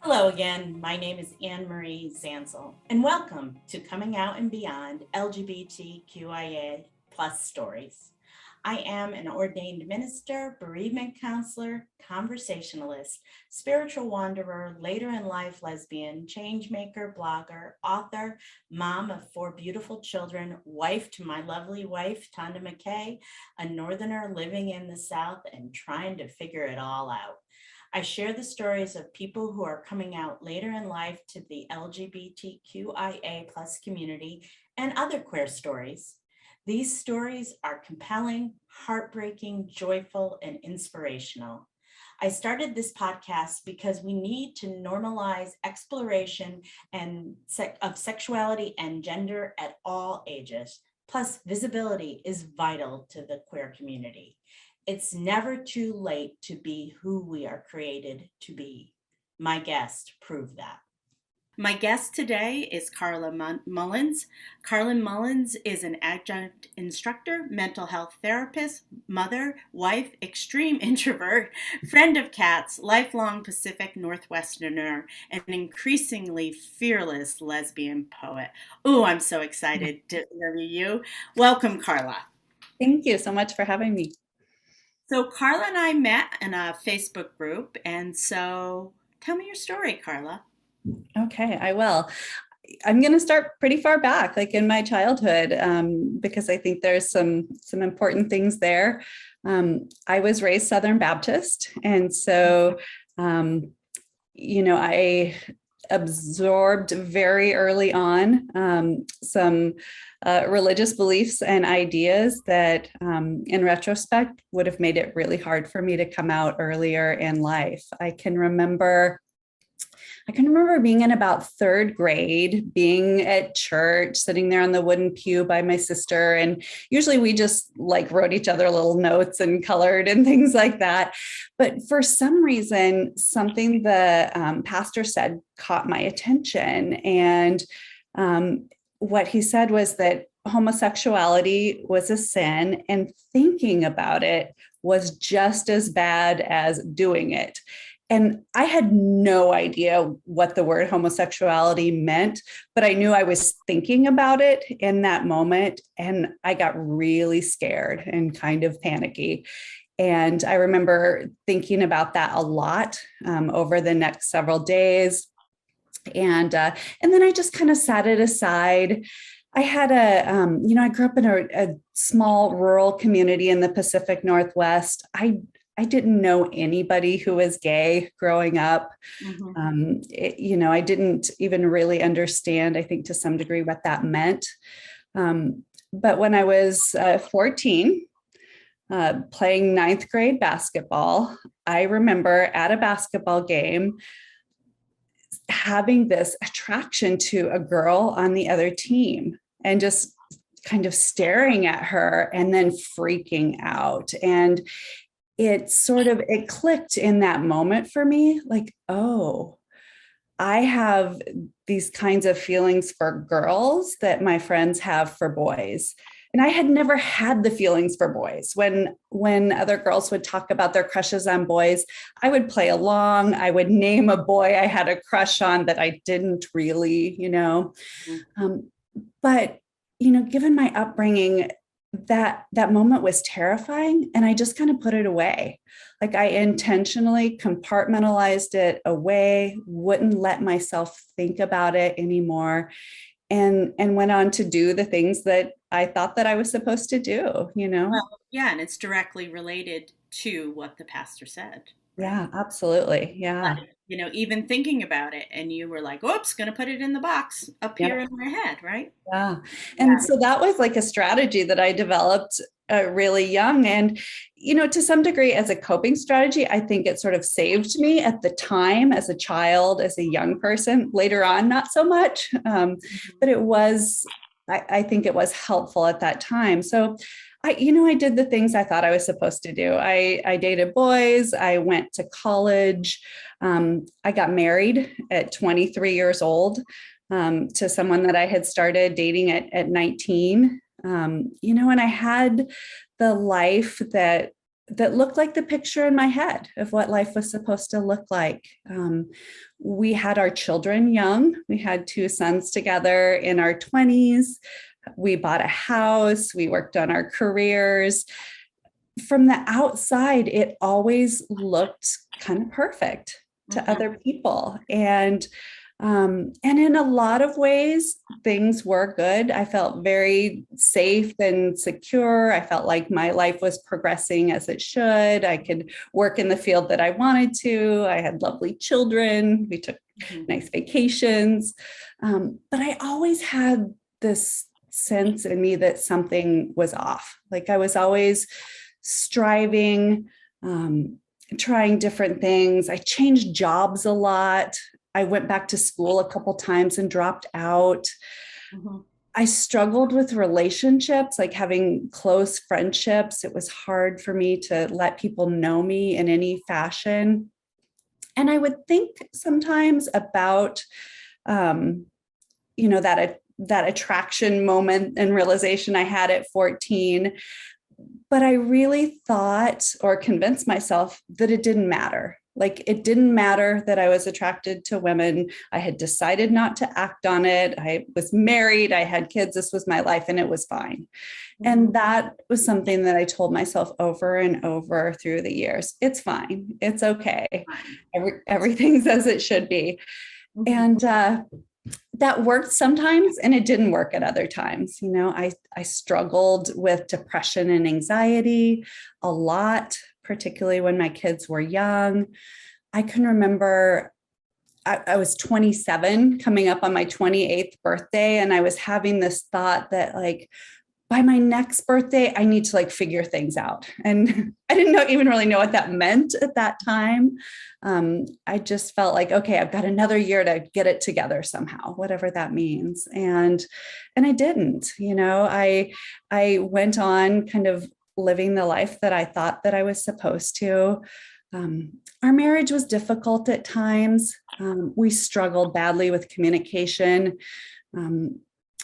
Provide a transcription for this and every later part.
Hello again, my name is Anne Marie Zansel, and welcome to Coming Out and Beyond LGBTQIA plus stories. I am an ordained minister, bereavement counselor, conversationalist, spiritual wanderer, later in life lesbian, change maker, blogger, author, mom of 4 beautiful children, wife to my lovely wife, Tonda McKay, a northerner living in the South and trying to figure it all out. I share the stories of people who are coming out later in life to the LGBTQIA plus community and other queer stories. These stories are compelling, heartbreaking, joyful, and inspirational. I started this podcast because we need to normalize exploration of sexuality and gender at all ages. Plus, visibility is vital to the queer community. It's never too late to be who we are created to be. My guest proved that. My guest today is Carla Mullins. Carla Mullins is an adjunct instructor, mental health therapist, mother, wife, extreme introvert, friend of cats, lifelong Pacific Northwesterner, and an increasingly fearless lesbian poet. Oh, I'm so excited to interview you. Welcome, Carla. Thank you so much for having me. So Carla and I met in a Facebook group, and so tell me your story, Carla. Okay, I will. I'm going to start pretty far back, like in my childhood, because I think there's some important things there. I was raised Southern Baptist, and so I absorbed very early on some religious beliefs and ideas that, in retrospect, would have made it really hard for me to come out earlier in life. I can remember being in about 3rd grade, being at church, sitting there on the wooden pew by my sister. And usually we just like wrote each other little notes and colored and things like that. But for some reason, something the pastor said caught my attention. And what he said was that homosexuality was a sin, and thinking about it was just as bad as doing it. And I had no idea what the word homosexuality meant, but I knew I was thinking about it in that moment. And I got really scared and kind of panicky. And I remember thinking about that a lot over the next several days. And then I just kind of set it aside. I had I grew up in a small rural community in the Pacific Northwest. I didn't know anybody who was gay growing up. Mm-hmm. I didn't even really understand, I think, to some degree what that meant. But when I was 14, playing 9th grade basketball, I remember at a basketball game having this attraction to a girl on the other team and just kind of staring at her and then freaking out. And it clicked in that moment for me, like, oh, I have these kinds of feelings for girls that my friends have for boys. And I had never had the feelings for boys. When other girls would talk about their crushes on boys, I would play along. I would name a boy I had a crush on that I didn't really, but, given my upbringing, that moment was terrifying, and I just kind of put it away. Like, I intentionally compartmentalized it away, wouldn't let myself think about it anymore, and went on to do the things that I thought that I was supposed to do, Well, yeah, and it's directly related to what the pastor said. Right? Yeah, absolutely. Yeah. Even thinking about it, and you were like, oops, going to put it in the box up here in my head, right? Yeah. And so that was like a strategy that I developed really young. And, to some degree, as a coping strategy, I think it sort of saved me at the time as a child, as a young person. Later on, not so much. But it was, I think it was helpful at that time. So I did the things I thought I was supposed to do. I dated boys. I went to college. I got married at 23 years old. To someone that I had started dating at 19, and I had the life that that looked like the picture in my head of what life was supposed to look like. We had our children young. We had two sons together in our 20s. We bought a house. We worked on our careers. From the outside, it always looked kind of perfect to other people. And in a lot of ways, things were good. I felt very safe and secure. I felt like my life was progressing as it should. I could work in the field that I wanted to. I had lovely children. We took nice vacations. But I always had this sense in me that something was off. Like I was always striving, trying different things. I changed jobs a lot. I went back to school a couple times and dropped out. I struggled with relationships, like having close friendships. It was hard for me to let people know me in any fashion. And I would think sometimes about, that attraction moment and realization I had at 14. But I really thought or convinced myself that it didn't matter. Like it didn't matter that I was attracted to women. I had decided not to act on it. I was married. I had kids. This was my life and it was fine. And that was something that I told myself over and over through the years. It's fine. It's okay. Everything's as it should be. And that worked sometimes and it didn't work at other times. I struggled with depression and anxiety a lot, particularly when my kids were young. I can remember I was 27 coming up on my 28th birthday. And I was having this thought that like, by my next birthday, I need to like figure things out. And I didn't even really know what that meant at that time. I just felt like, okay, I've got another year to get it together somehow, whatever that means. And I didn't, I went on kind of living the life that I thought that I was supposed to. Our marriage was difficult at times. We struggled badly with communication.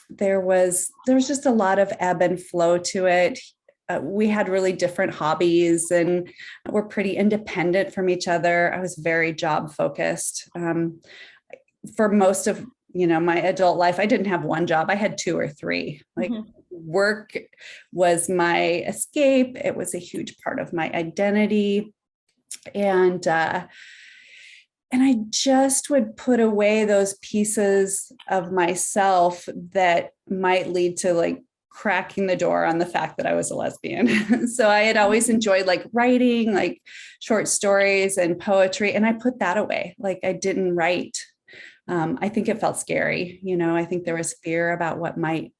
There was just a lot of ebb and flow to it. We had really different hobbies and we're pretty independent from each other. I was very job focused. For most of my adult life, I didn't have one job. I had two or three. Like work was my escape. It was a huge part of my identity. And I just would put away those pieces of myself that might lead to like cracking the door on the fact that I was a lesbian. So I had always enjoyed like writing, like short stories and poetry. And I put that away. Like I didn't write. I think it felt scary. I think there was fear about what might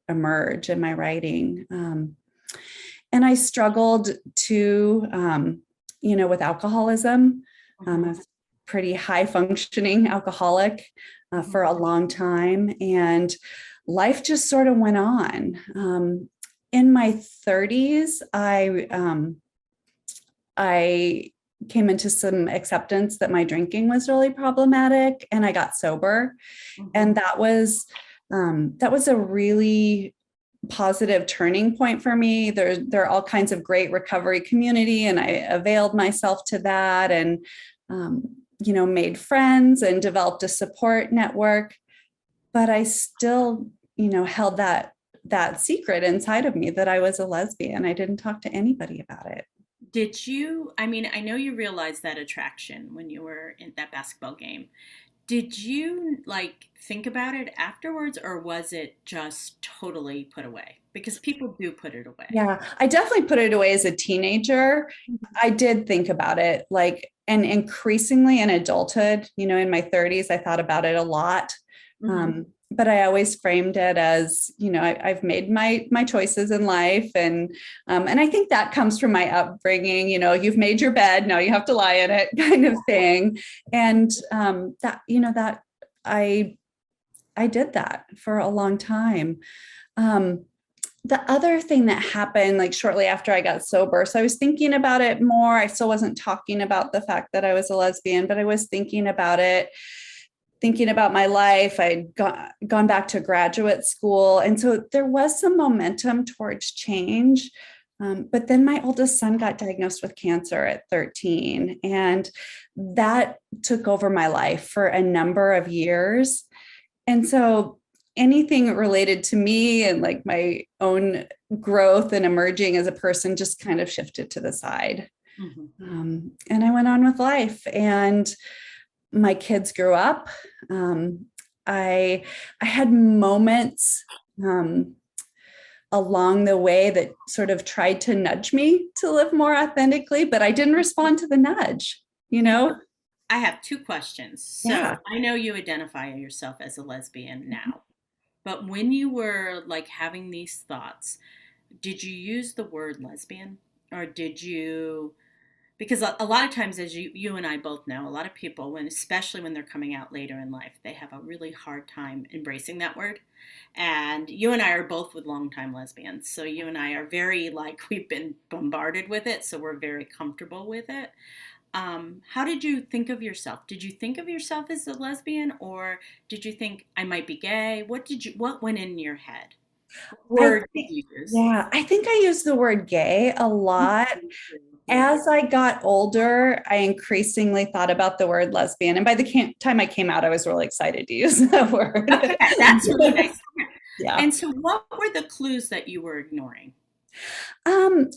emerge in my writing. And I struggled to, with alcoholism. I was pretty high functioning alcoholic for a long time. And life just sort of went on. In my 30s, I came into some acceptance that my drinking was really problematic and I got sober. And that was a really positive turning point for me. There are all kinds of great recovery community and I availed myself to that and, made friends and developed a support network, but I still, held that secret inside of me that I was a lesbian. I didn't talk to anybody about it. Did you, I mean, I know you realized that attraction when you were in that basketball game. Did you like think about it afterwards or was it just totally put away? Because people do put it away. Yeah, I definitely put it away as a teenager. I did think about it and increasingly in adulthood, in my 30s, I thought about it a lot. But I always framed it as, I've made my choices in life. And I think that comes from my upbringing, you've made your bed, now you have to lie in it kind of thing. And that I did that for a long time. The other thing that happened like shortly after I got sober, so I was thinking about it more. I still wasn't talking about the fact that I was a lesbian, but I was thinking about it, thinking about my life. I'd gone back to graduate school. And so there was some momentum towards change. But then my oldest son got diagnosed with cancer at 13, and that took over my life for a number of years. And so anything related to me and like my own growth and emerging as a person just kind of shifted to the side. And I went on with life, and my kids grew up. I had moments along the way that sort of tried to nudge me to live more authentically, but I didn't respond to the nudge, you know? I have two questions. So Yeah. I know you identify yourself as a lesbian now, but when you were like having these thoughts, did you use the word lesbian, or did you, because a lot of times, as you and I both know, a lot of people, when especially when they're coming out later in life, they have a really hard time embracing that word. And you and I are both with longtime lesbians, so you and I are very like, we've been bombarded with it, so we're very comfortable with it. How did you think of yourself? Did you think of yourself as a lesbian, or did you think I might be gay? What went in your head? What word did you use? Yeah, I think I use the word gay a lot. Yeah. As I got older, I increasingly thought about the word lesbian. And by the time I came out, I was really excited to use that word. Okay, that's really nice. Yeah. And so what were the clues that you were ignoring?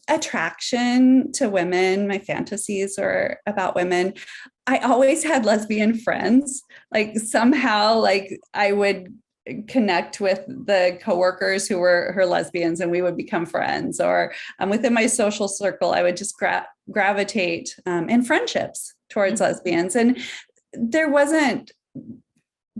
Attraction to women. My fantasies were about women. I always had lesbian friends. Like somehow, like I would connect with the coworkers who were her lesbians, and we would become friends. Or within my social circle, I would just gravitate in friendships towards lesbians. And there wasn't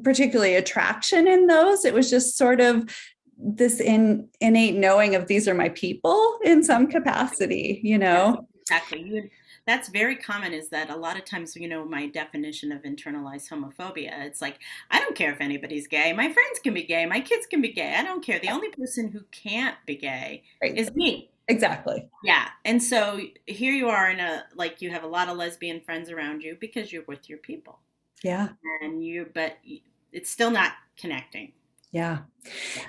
particularly attraction in those. It was just sort of this innate knowing of these are my people in some capacity, you know? Yes, exactly. That's very common, is that a lot of times, my definition of internalized homophobia, it's like, I don't care if anybody's gay. My friends can be gay. My kids can be gay. I don't care. The only person who can't be gay is me. Exactly. Yeah. And so here you are like you have a lot of lesbian friends around you because you're with your people. Yeah. But it's still not connecting. Yeah.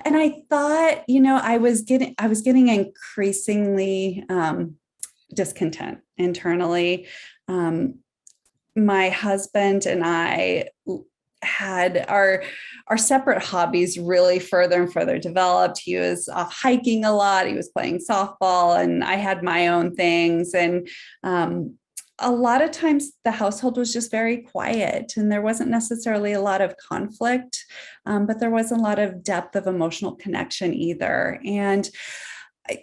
And I thought, I was getting increasingly discontent internally. My husband and I had our separate hobbies really further and further developed. He was off hiking a lot. He was playing softball, and I had my own things. And a lot of times the household was just very quiet, and there wasn't necessarily a lot of conflict, but there wasn't a lot of depth of emotional connection either. And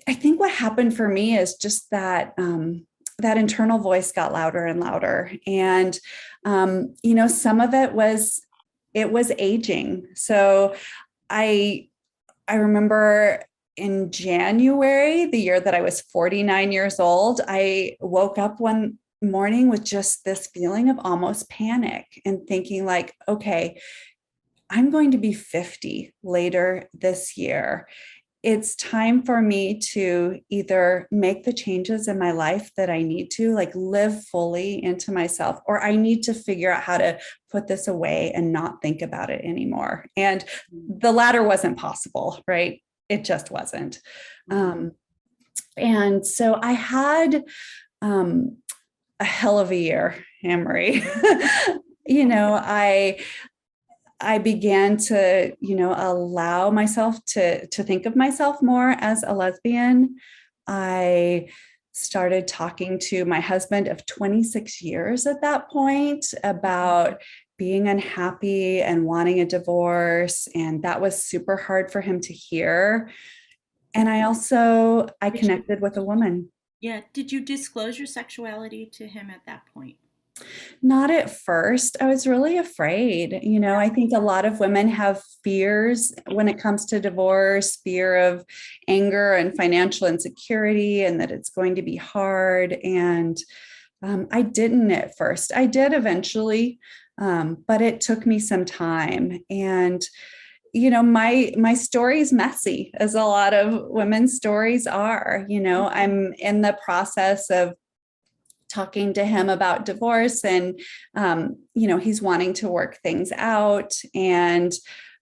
I think what happened for me is just that that internal voice got louder and louder. And, some of it was aging. So I remember in January, the year that I was 49 years old, I woke up one morning with just this feeling of almost panic and thinking like, okay, I'm going to be 50 later this year. It's time for me to either make the changes in my life that I need to, like live fully into myself, or I need to figure out how to put this away and not think about it anymore. And the latter wasn't possible, right? It just wasn't. And so I had a hell of a year, Anne-Marie. I began to, allow myself to think of myself more as a lesbian. I started talking to my husband of 26 years at that point about being unhappy and wanting a divorce. And that was super hard for him to hear. And I connected with a woman. Yeah. Did you disclose your sexuality to him at that point? Not at first. I was really afraid. I think a lot of women have fears when it comes to divorce, fear of anger and financial insecurity, and that it's going to be hard. And I didn't at first. I did eventually, but it took me some time. And my story is messy, as a lot of women's stories are. I'm in the process of talking to him about divorce, and he's wanting to work things out. And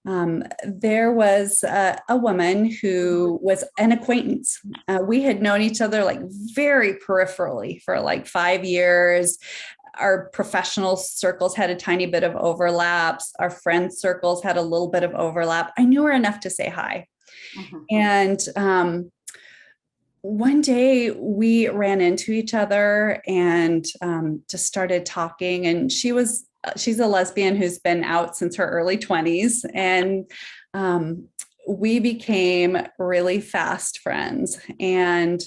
there was a woman who was an acquaintance. We had known each other like very peripherally for like 5 years. Our professional circles had a tiny bit of overlaps. Our friend circles had a little bit of overlap. I knew her enough to say hi. Mhm. And one day we ran into each other and just started talking. And she's a lesbian who's been out since her early 20s. And we became really fast friends. And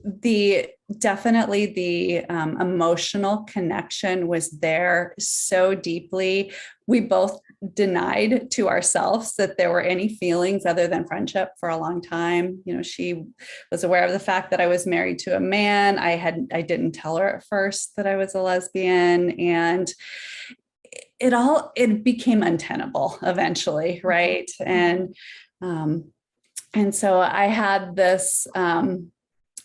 the definitely the emotional connection was there so deeply. We both denied to ourselves that there were any feelings other than friendship for a long time. You know, she was aware of the fact that I was married to a man. I didn't tell her at first that I was a lesbian, and it became untenable eventually, right? And so I had this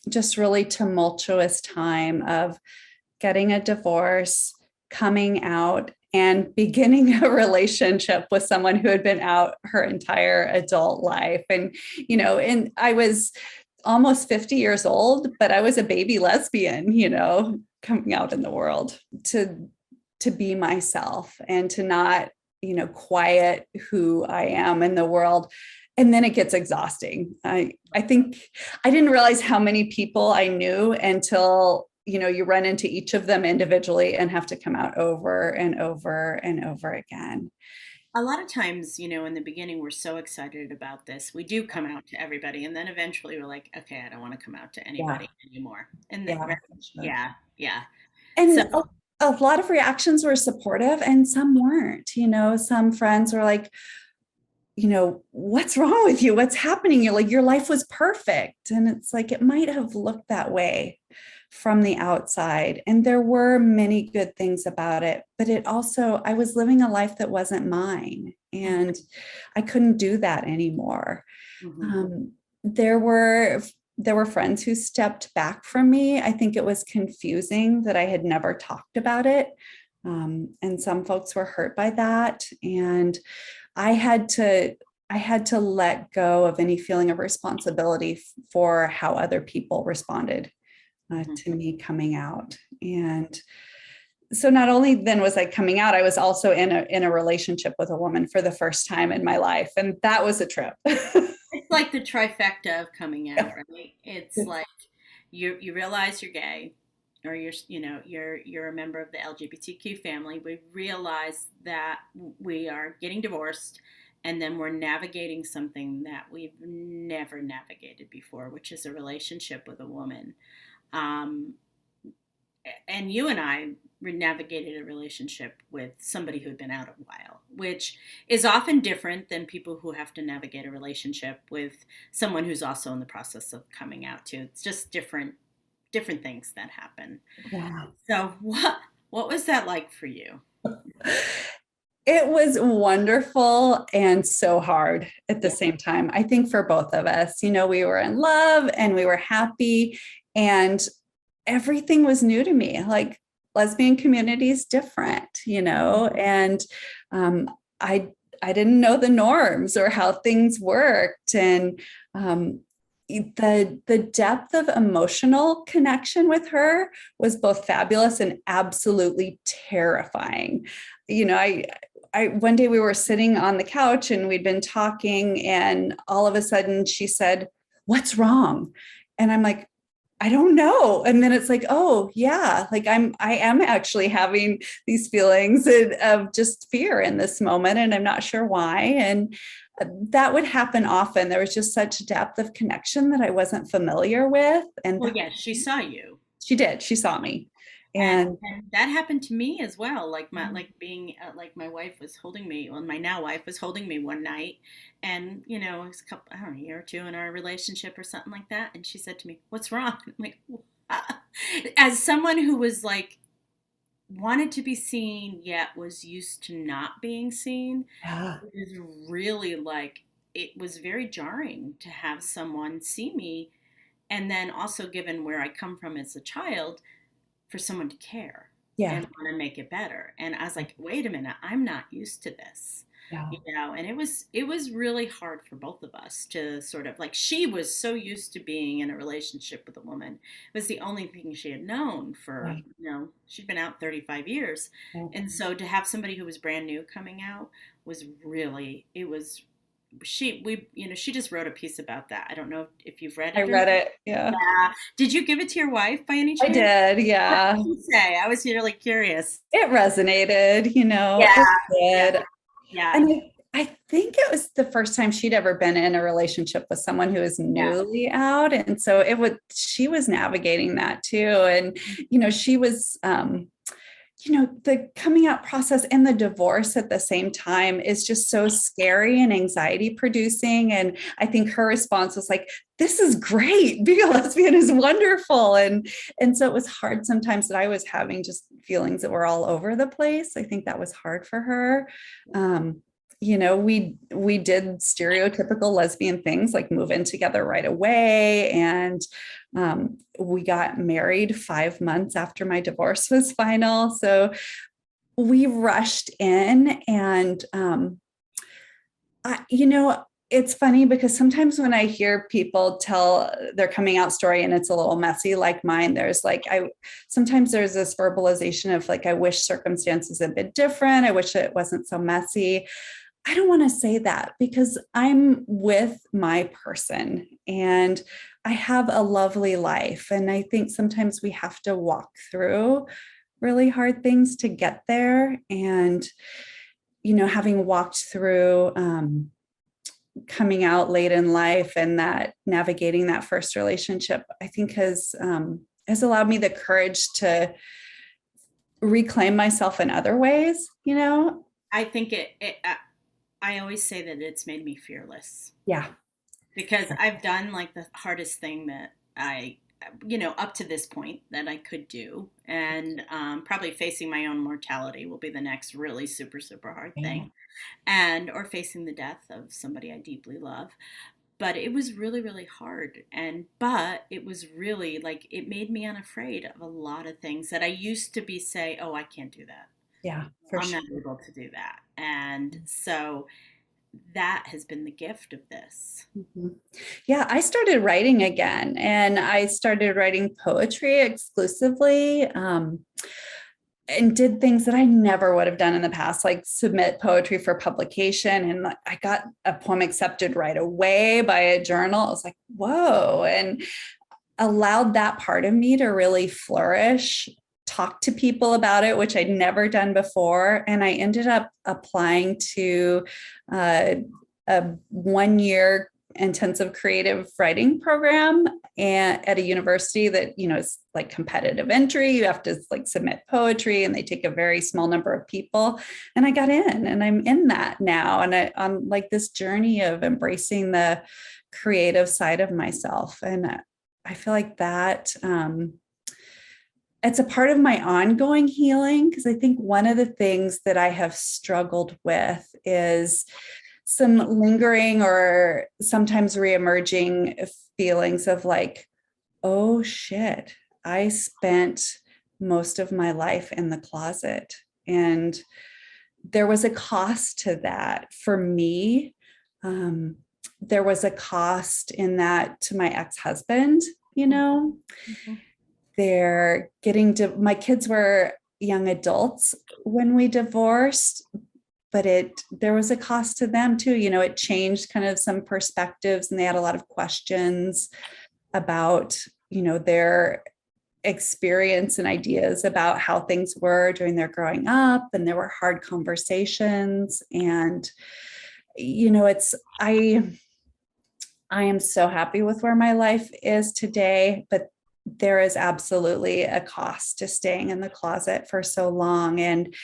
just really tumultuous time of getting a divorce, coming out, and beginning a relationship with someone who had been out her entire adult life. And I was almost 50 years old, but I was a baby lesbian, coming out in the world to be myself and to not, quiet who I am in the world. And then it gets exhausting. I think I didn't realize how many people I knew until, you run into each of them individually and have to come out over and over and over again. A lot of times, in the beginning, we're so excited about this. We do come out to everybody, and then eventually we're like, okay, I don't want to come out to Yeah. anybody anymore. And then, Yeah. right, For sure. yeah, yeah. So, And a lot of reactions were supportive and some weren't. Some friends were like, what's wrong with you? What's happening? You're like, your life was perfect. And it's like, it might have looked that way from the outside. And there were many good things about it, but I was living a life that wasn't mine. And I couldn't do that anymore. mhm. Um, there were there were friends who stepped back from me. I think it was confusing that I had never talked about it. And some folks were hurt by that. And I had to let go of any feeling of responsibility for how other people responded Mhm. to me coming out. And so not only then was I coming out, I was also in a relationship with a woman for the first time in my life, and that was a trip. It's like the trifecta of coming out, Yeah. right? It's like you realize you're gay, or you're a member of the LGBTQ family. We realize that we are getting divorced, and then we're navigating something that we've never navigated before, which is a relationship with a woman. Um, and you and I navigated a relationship with somebody who'd been out a while, which is often different than people who have to navigate a relationship with someone who's also in the process of coming out too. It's just different things that happen. Yeah. So what was that like for you? It was wonderful and so hard at the Yeah. same time. I think for both of us, we were in love and we were happy, and everything was new to me. Like, lesbian community is different, and um, I I didn't know the norms or how things worked, and the depth of emotional connection with her was both fabulous and absolutely terrifying. I one day we were sitting on the couch and we'd been talking, and all of a sudden she said, "What's wrong?" And I'm like, "I don't know." And then it's like, "Oh yeah, like I am actually having these feelings of just fear in this moment, and I'm not sure why." And that would happen often. There was just such depth of connection that I wasn't familiar with. And Well, yes, she saw you. she did. She saw me. And, And and that happened to me as well. Like my wife was holding me. Well, my now wife was holding me one night, and it was a couple, I don't know, a year or two in our relationship or something like that. And she said to me, "What's wrong?" I'm like, as someone who was like wanted to be seen yet was used to not being seen, yeah, it was really like it was very jarring to have someone see me, and then also given where I come from as a child, for someone to care. Yeah. and want to make it better. And I was like, wait a minute, I'm not used to this. Yeah. And it was really hard for both of us to sort of, like, she was so used to being in a relationship with a woman. It was the only thing she had known for, Right. she'd been out 35 years. Yeah. And so to have somebody who was brand new coming out was really, it was, she just wrote a piece about that. I don't know if you've read I it or read not. it. Yeah. Yeah. Did you give it to your wife by any I chance? did. What Yeah. did she say? I was really curious. It resonated, Yeah, it yeah, did. yeah, And I think it was the first time she'd ever been in a relationship with someone who was yeah. newly out. And so she was navigating that too. And, she was, the coming out process and the divorce at the same time is just so scary and anxiety producing. And I think her response was like, this is great. Being a lesbian is wonderful. And so it was hard sometimes that I was having just feelings that were all over the place. I think that was hard for her. We did stereotypical lesbian things like move in together right away. And we got married 5 months after my divorce was final. So we rushed in and, it's funny because sometimes when I hear people tell their coming out story and it's a little messy like mine, sometimes there's this verbalization of like, I wish circumstances had been different. I wish it wasn't so messy. I don't want to say that because I'm with my person and I have a lovely life. And I think sometimes we have to walk through really hard things to get there. And, having walked through coming out late in life and that navigating that first relationship, I think has allowed me the courage to reclaim myself in other ways, I think I always say that it's made me fearless Yeah. because I've done like the hardest thing that up to this point that I could do. And probably facing my own mortality will be the next really super, super hard thing. Or facing the death of somebody I deeply love. But it was really, really hard. But it was really like, it made me unafraid of a lot of things that I used to say, oh, I can't do that. Yeah, I'm not able to do that. And so that has been the gift of this. Mm-hmm. Yeah, I started writing again and I started writing poetry exclusively. And did things that I never would have done in the past, like submit poetry for publication. And I got a poem accepted right away by a journal. I was like, whoa, and allowed that part of me to really flourish, talk to people about it, which I'd never done before. And I ended up applying to a 1-year intensive creative writing program at a university that, is like competitive entry. You have to like submit poetry and they take a very small number of people. And I got in and I'm in that now. And I'm like this journey of embracing the creative side of myself. And I feel like that it's a part of my ongoing healing because I think one of the things that I have struggled with is some lingering or sometimes reemerging feelings of like, oh shit, I spent most of my life in the closet. And there was a cost to that for me. There was a cost in that to my ex-husband, Mm-hmm. They're my kids were young adults when we divorced, but there was a cost to them too. It changed kind of some perspectives and they had a lot of questions about, their experience and ideas about how things were during their growing up. And there were hard conversations and, I am so happy with where my life is today, but there is absolutely a cost to staying in the closet for so long. And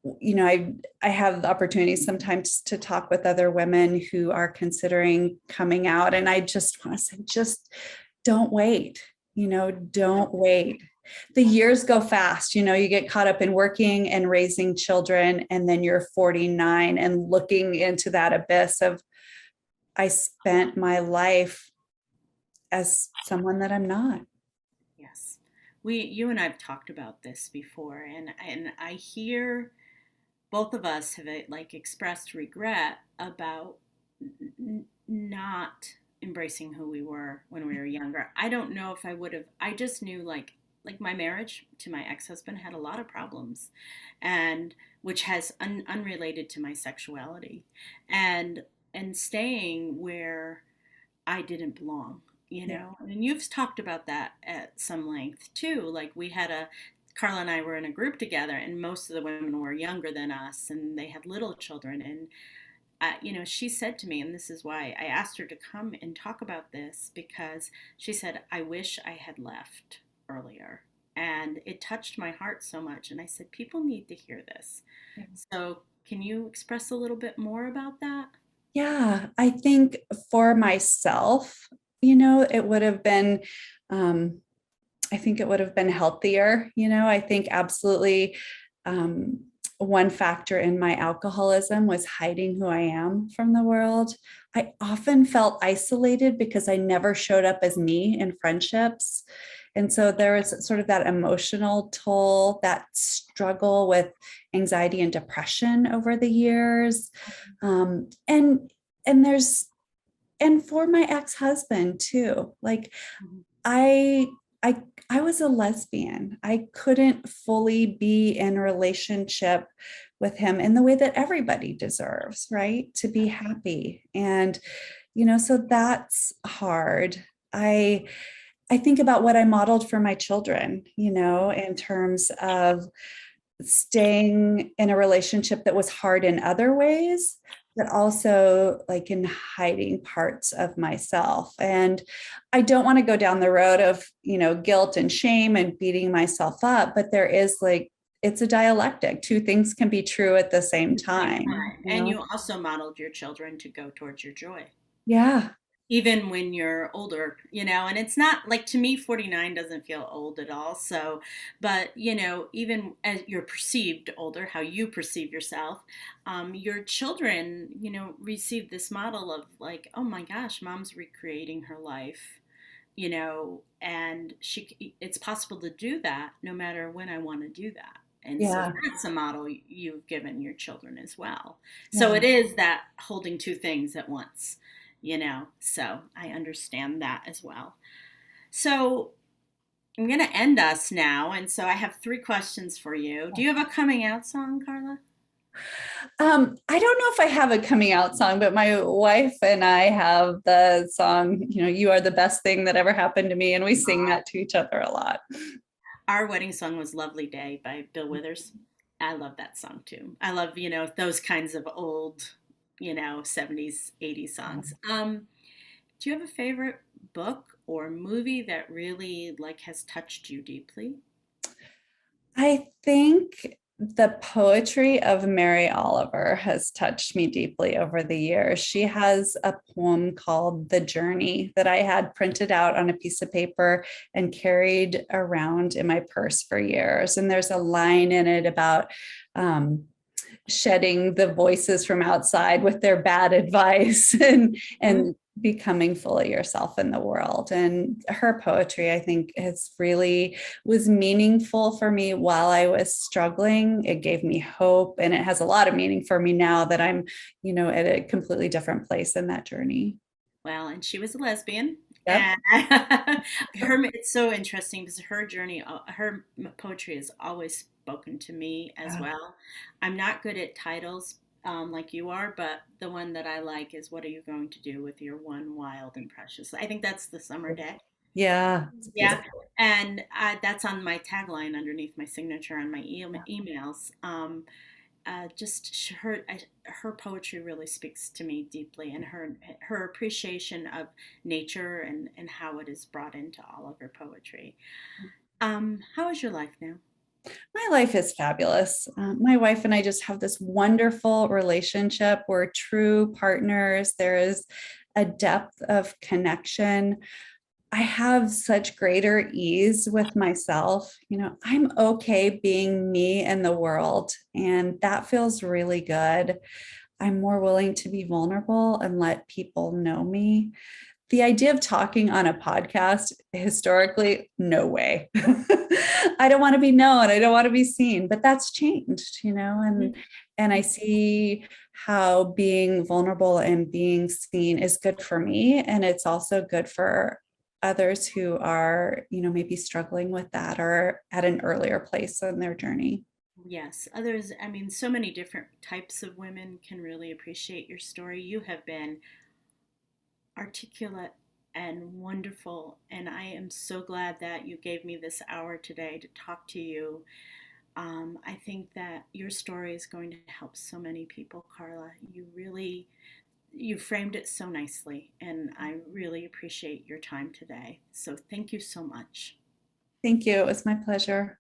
I have the opportunity sometimes to talk with other women who are considering coming out. And I just want to say, just don't wait, don't wait. The years go fast, you get caught up in working and raising children. And then you're 49 and looking into that abyss of, I spent my life as someone that I'm not. Yes. You and I've talked about this before, and I hear both of us have like expressed regret about not embracing who we were when we were younger. I don't know if I would have. I just knew like my marriage to my ex-husband had a lot of problems, and which has unrelated to my sexuality, and staying where I didn't belong, you Yeah. know. And you've talked about that at some length too. Like Carla and I were in a group together, and most of the women were younger than us, and they had little children. And she said to me, and this is why I asked her to come and talk about this, because she said, "I wish I had left earlier." And it touched my heart so much. And I said, people need to hear this. Yeah. So, can you express a little bit more about that? Yeah, I think for myself, it would have been, I think it would have been healthier. I think absolutely um, one factor in my alcoholism was hiding who I am from the world. I often felt isolated because I never showed up as me in friendships. And so there was sort of that emotional toll, that struggle with anxiety and depression over the years. And there's and for my ex-husband too. Like Mhm. I I I was a lesbian. I couldn't fully be in a relationship with him in the way that everybody deserves, right? To be happy. And so that's hard. I I think about what I modeled for my children, in terms of staying in a relationship that was hard in other ways, but also like in hiding parts of myself. And I don't want to go down the road of, guilt and shame and beating myself up, but there is like, it's a dialectic. Two things can be true at the same Same time, time. And you also modeled your children to go towards your joy, Yeah. even when you're older, and it's not like, to me, 49 doesn't feel old at all. So, but, even as you're perceived older, how you perceive yourself, your children, receive this model of like, oh my gosh, mom's recreating her life, and it's possible to do that no matter when I want to do that. And so Yeah. that's a model you've given your children as well. So Yeah. it is that holding two things at once, so I understand that as well. So I'm going to end us now. And so I have three questions for you. Do you have a coming out song, Carla? I don't know if I have a coming out song, but my wife and I have the song, "You Are the Best Thing That Ever Happened to Me." And we sing that to each other a lot. Our wedding song was Lovely Day by Bill Withers. I love that song too. I love, those kinds of old, 70s, 80s songs. Do you have a favorite book or movie that really like has touched you deeply? I think the poetry of Mary Oliver has touched me deeply over the years. She has a poem called "The Journey" that I had printed out on a piece of paper and carried around in my purse for years. And there's a line in it about shedding the voices from outside with their bad advice and becoming fully yourself in the world. And her poetry, I think, has really was meaningful for me while I was struggling. It gave me hope, and it has a lot of meaning for me now that I'm, at a completely different place in that journey. Well, and she was a lesbian. Yep. And it's so interesting because her journey, her poetry has always spoken to me as Yeah. well. I'm not good at titles like you are, but the one that I like is "What Are You Going to Do with Your One Wild and Precious?" I think that's the summer day. Yeah. It's Yeah, beautiful. and that's on my tagline underneath my signature on my emails. Just her poetry really speaks to me deeply, and her appreciation of nature and how it is brought into all of her poetry. How is your life now? My life is fabulous. My wife and I just have this wonderful relationship. We're true partners. There is a depth of connection. I have such greater ease with myself. I'm okay being me in the world, and that feels really good. I'm more willing to be vulnerable and let people know me. the idea of talking on a podcast, historically, no way. I don't want to be known. I don't want to be seen, but that's changed, and I see how being vulnerable and being seen is good for me. And it's also good for others who are, maybe struggling with that or at an earlier place in their journey. Yes, others, I mean, so many different types of women can really appreciate your story. You have been articulate and wonderful, and I am so glad that you gave me this hour today to talk to you. I think that your story is going to help so many people, Carla. You framed it so nicely, and I really appreciate your time today. So thank you so much. Thank you. It was my pleasure.